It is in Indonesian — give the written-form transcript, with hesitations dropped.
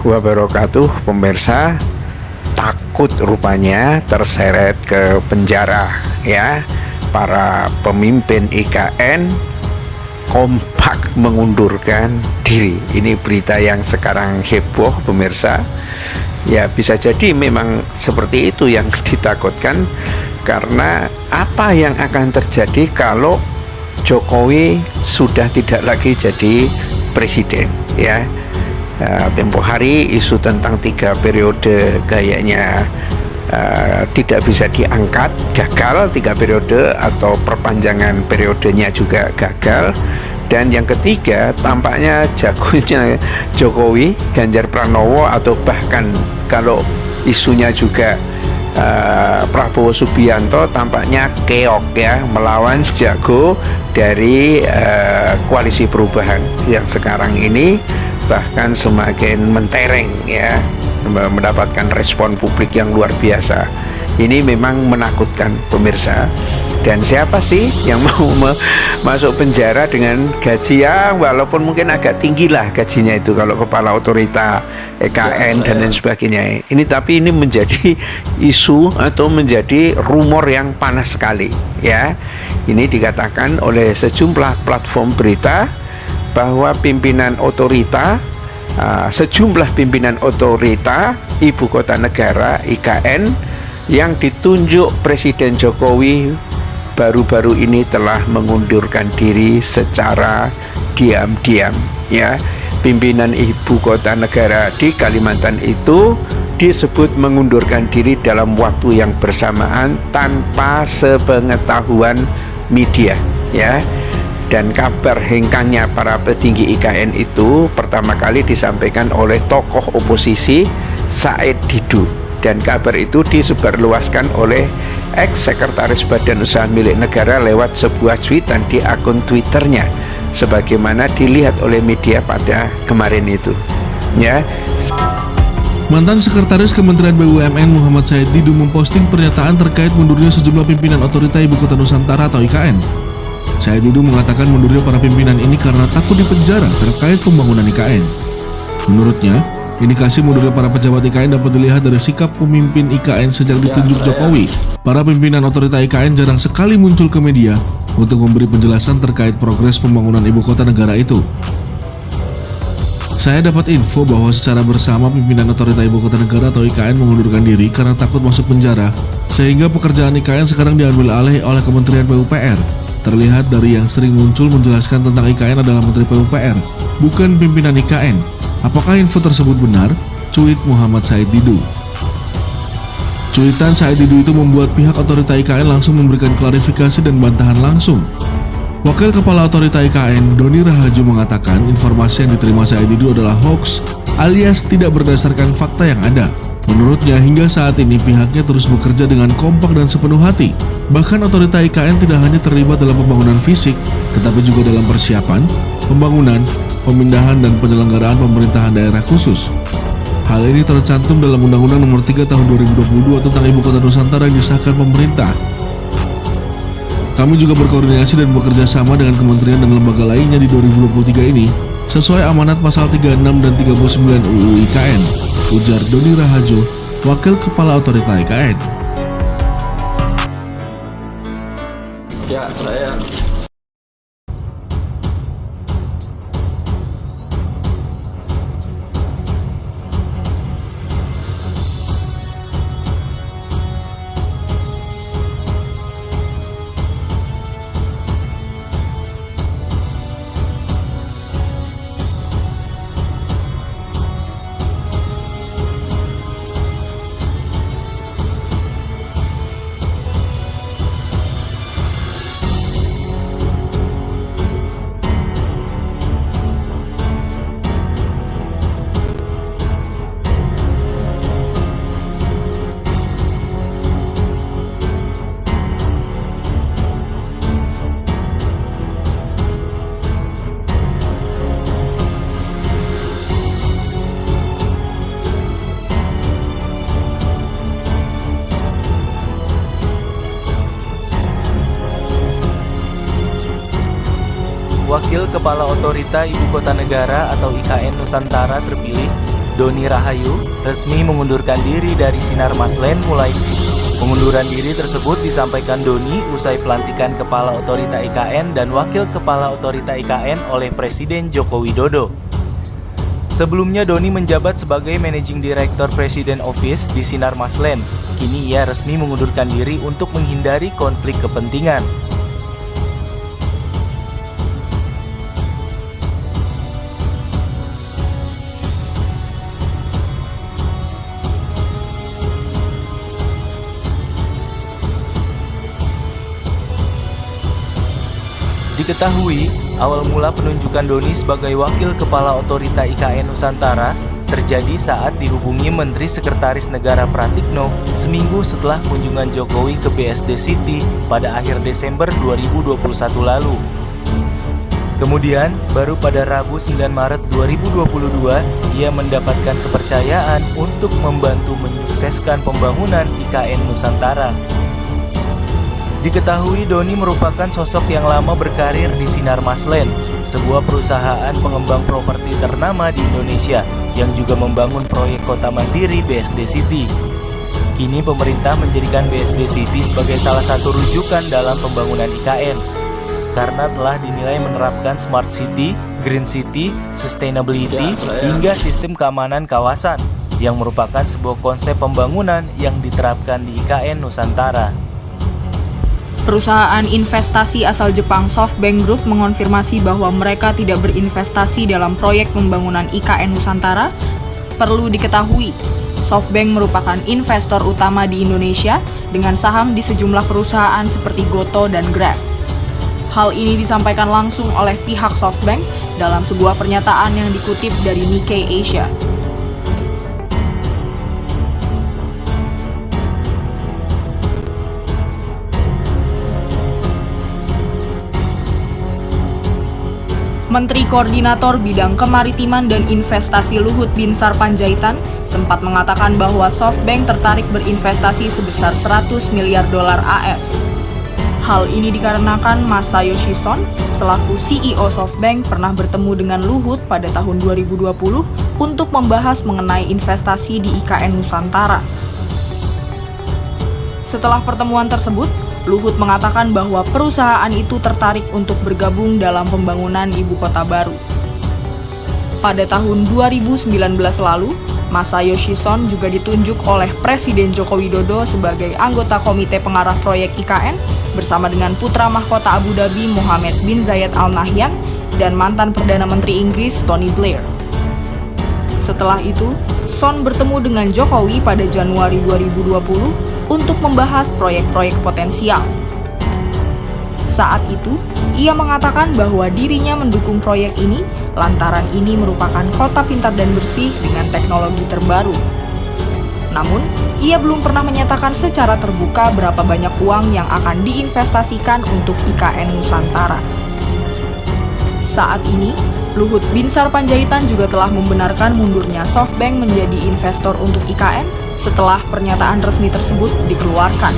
wabarakatuh. Pemirsa, takut rupanya terseret ke penjara ya. Para pemimpin IKN kompak mengundurkan diri. Ini berita yang sekarang heboh, pemirsa. Ya, bisa jadi memang seperti itu yang ditakutkan, karena apa yang akan terjadi kalau Jokowi sudah tidak lagi jadi presiden ya. Tempo hari isu tentang 3 periode kayaknya tidak bisa diangkat, gagal 3 periode, atau perpanjangan periodenya juga gagal. Dan yang ketiga, tampaknya jagonya Jokowi, Ganjar Pranowo, atau bahkan kalau isunya juga Prabowo Subianto, tampaknya keok ya, melawan jago dari koalisi perubahan yang sekarang ini bahkan semakin mentereng ya, mendapatkan respon publik yang luar biasa. Ini memang menakutkan, pemirsa. Dan siapa sih yang mau masuk penjara dengan gaji yang walaupun mungkin agak tinggi lah gajinya itu kalau kepala otorita EKN dan lain sebagainya. Tapi ini menjadi isu atau menjadi rumor yang panas sekali ya. Ini dikatakan oleh sejumlah platform berita bahwa sejumlah pimpinan otorita ibu kota negara IKN yang ditunjuk Presiden Jokowi baru-baru ini telah mengundurkan diri secara diam-diam ya. Pimpinan ibu kota negara di Kalimantan itu disebut mengundurkan diri dalam waktu yang bersamaan tanpa sepengetahuan media ya. Dan kabar hengkangnya para petinggi IKN itu pertama kali disampaikan oleh tokoh oposisi Said Didu, dan kabar itu disebarluaskan oleh ex-sekretaris Badan Usaha Milik Negara lewat sebuah cuitan di akun Twitternya, sebagaimana dilihat oleh media pada kemarin itu ya. Mantan Sekretaris Kementerian BUMN Muhammad Said Didu memposting pernyataan terkait mundurnya sejumlah pimpinan otorita Ibu Kota Nusantara atau IKN. Said Didu mengatakan mundurnya para pimpinan ini karena takut dipenjara terkait pembangunan IKN. Menurutnya, indikasi mundurnya para pejabat IKN dapat dilihat dari sikap pemimpin IKN sejak ditunjuk Jokowi. Para pimpinan otorita IKN jarang sekali muncul ke media untuk memberi penjelasan terkait progres pembangunan ibu kota negara itu. Saya dapat info bahwa secara bersama pimpinan otorita ibu kota negara atau IKN mengundurkan diri karena takut masuk penjara, sehingga pekerjaan IKN sekarang diambil alih oleh Kementerian PUPR. Terlihat dari yang sering muncul menjelaskan tentang IKN adalah Menteri PUPR, bukan pimpinan IKN. Apakah info tersebut benar? Cuit Muhammad Said Didu. Cuitan Said Didu itu membuat pihak otorita IKN langsung memberikan klarifikasi dan bantahan langsung. Wakil Kepala Otorita IKN, Doni Rahaju, mengatakan informasi yang diterima Said Didu adalah hoax alias tidak berdasarkan fakta yang ada. Menurutnya, hingga saat ini pihaknya terus bekerja dengan kompak dan sepenuh hati. Bahkan otorita IKN tidak hanya terlibat dalam pembangunan fisik, tetapi juga dalam persiapan, pembangunan, pemindahan dan penyelenggaraan pemerintahan daerah khusus. Hal ini tercantum dalam Undang-Undang Nomor 3 Tahun 2022 tentang Ibu Kota Nusantara yang disahkan pemerintah. Kami juga berkoordinasi dan bekerja sama dengan kementerian dan lembaga lainnya di 2023 ini sesuai amanat pasal 36 dan 39 UU IKN, ujar Doni Rahaju, Wakil Kepala Otorita IKN. Ya, saya Wakil Kepala Otorita Ibu Kota Negara atau IKN Nusantara terpilih Doni Rahayu resmi mengundurkan diri dari Sinar Maslen mulai. Pengunduran diri tersebut disampaikan Doni usai pelantikan Kepala Otorita IKN dan Wakil Kepala Otorita IKN oleh Presiden Joko Widodo. Sebelumnya Doni menjabat sebagai Managing Director President Office di Sinar Maslen. Kini ia resmi mengundurkan diri untuk menghindari konflik kepentingan. Diketahui, awal mula penunjukan Doni sebagai Wakil Kepala Otorita IKN Nusantara terjadi saat dihubungi Menteri Sekretaris Negara Pratikno seminggu setelah kunjungan Jokowi ke BSD City pada akhir Desember 2021 lalu. Kemudian, baru pada Rabu 9 Maret 2022, ia mendapatkan kepercayaan untuk membantu menyukseskan pembangunan IKN Nusantara. Diketahui Doni merupakan sosok yang lama berkarir di Sinar Maslen, sebuah perusahaan pengembang properti ternama di Indonesia yang juga membangun proyek kota mandiri BSD City. Kini pemerintah menjadikan BSD City sebagai salah satu rujukan dalam pembangunan IKN karena telah dinilai menerapkan Smart City, Green City, Sustainability, hingga sistem keamanan kawasan yang merupakan sebuah konsep pembangunan yang diterapkan di IKN Nusantara. Perusahaan investasi asal Jepang SoftBank Group mengonfirmasi bahwa mereka tidak berinvestasi dalam proyek pembangunan IKN Nusantara. Perlu diketahui, SoftBank merupakan investor utama di Indonesia dengan saham di sejumlah perusahaan seperti Goto dan Grab. Hal ini disampaikan langsung oleh pihak SoftBank dalam sebuah pernyataan yang dikutip dari Nikkei Asia. Menteri Koordinator Bidang Kemaritiman dan Investasi Luhut Binsar Panjaitan sempat mengatakan bahwa SoftBank tertarik berinvestasi sebesar 100 miliar dolar AS. Hal ini dikarenakan Masayoshi Son, selaku CEO SoftBank, pernah bertemu dengan Luhut pada tahun 2020 untuk membahas mengenai investasi di IKN Nusantara. Setelah pertemuan tersebut, Luhut mengatakan bahwa perusahaan itu tertarik untuk bergabung dalam pembangunan ibu kota baru. Pada tahun 2019 lalu, Masayoshi Son juga ditunjuk oleh Presiden Joko Widodo sebagai anggota Komite Pengarah Proyek IKN bersama dengan putra mahkota Abu Dhabi Mohammed bin Zayed Al Nahyan dan mantan Perdana Menteri Inggris Tony Blair. Setelah itu, Son bertemu dengan Jokowi pada Januari 2020 untuk membahas proyek-proyek potensial. Saat itu, ia mengatakan bahwa dirinya mendukung proyek ini lantaran ini merupakan kota pintar dan bersih dengan teknologi terbaru. Namun, ia belum pernah menyatakan secara terbuka berapa banyak uang yang akan diinvestasikan untuk IKN Nusantara. Saat ini, Luhut Binsar Panjaitan juga telah membenarkan mundurnya SoftBank menjadi investor untuk IKN setelah pernyataan resmi tersebut dikeluarkan.